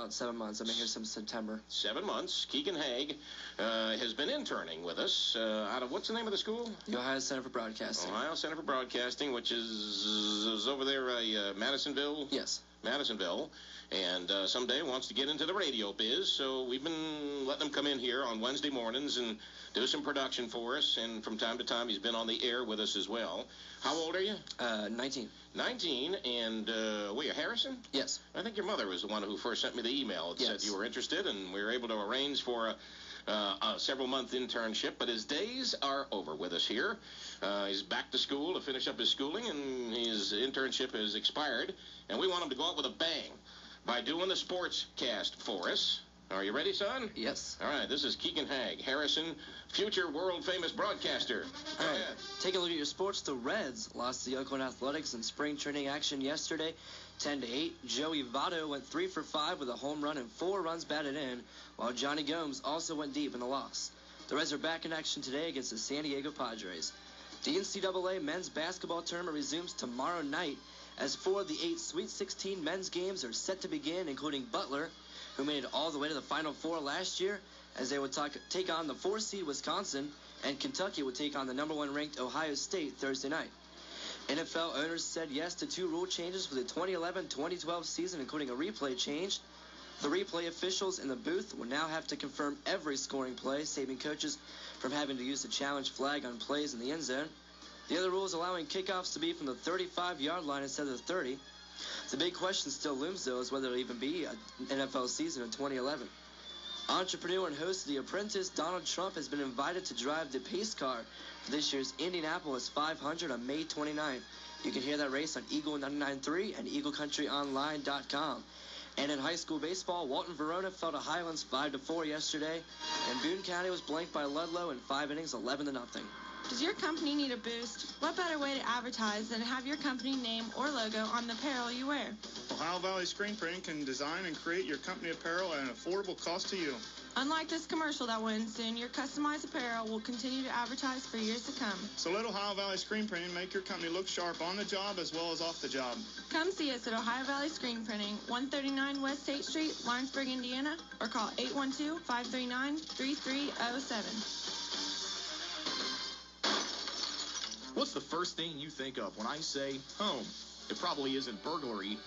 about 7 months. I've been here since September. 7 months. Keegan Haig has been interning with us out of, what's the name of the school? The Ohio Center for Broadcasting. Ohio Center for Broadcasting, which is over there, Madisonville? Yes. Madisonville, and someday wants to get into the radio biz, so we've been letting him come in here on Wednesday mornings and do some production for us, and from time to time he's been on the air with us as well. How old are you? 19. 19, and were you Harrison? Yes. I think your mother was the one who first sent me the email. It said you were interested, and we were able to arrange for a several-month internship, but his days are over with us here. He's back to school to finish up his schooling, and his internship has expired, and we want him to go out with a bang by doing the sports cast for us. Are you ready, son? Yes. All right, this is Keegan Haig, Harrison, future world-famous broadcaster. All right, take a look at your sports. The Reds lost to the Oakland Athletics in spring training action yesterday, 10-8. Joey Votto went 3 for 5 with a home run and 4 runs batted in, while Johnny Gomes also went deep in the loss. The Reds are back in action today against the San Diego Padres. The NCAA men's basketball tournament resumes tomorrow night as 4 of the 8 Sweet 16 men's games are set to begin, including Butler, who made it all the way to the Final Four last year, as they would take on the 4-seed Wisconsin, and Kentucky would take on the number 1 ranked Ohio State Thursday night. NFL owners said yes to 2 rule changes for the 2011-2012 season, including a replay change. The replay officials in the booth will now have to confirm every scoring play, saving coaches from having to use the challenge flag on plays in the end zone. The other rule is allowing kickoffs to be from the 35-yard line instead of the 30. The big question still looms, though, is whether it'll even be an NFL season in 2011. Entrepreneur and host of The Apprentice, Donald Trump, has been invited to drive the pace car for this year's Indianapolis 500 on May 29th. You can hear that race on Eagle 99.3 and EagleCountryOnline.com. And in high school baseball, Walton Verona fell to Highlands 5-4 yesterday, and Boone County was blanked by Ludlow in 5 innings, 11-0. Does your company need a boost? What better way to advertise than to have your company name or logo on the apparel you wear? Ohio Valley Screen Printing can design and create your company apparel at an affordable cost to you. Unlike this commercial that will end soon, your customized apparel will continue to advertise for years to come. So let Ohio Valley Screen Printing make your company look sharp on the job as well as off the job. Come see us at Ohio Valley Screen Printing, 139 West State Street, Lawrenceburg, Indiana, or call 812-539-3307. What's the first thing you think of when I say home? It probably isn't burglary.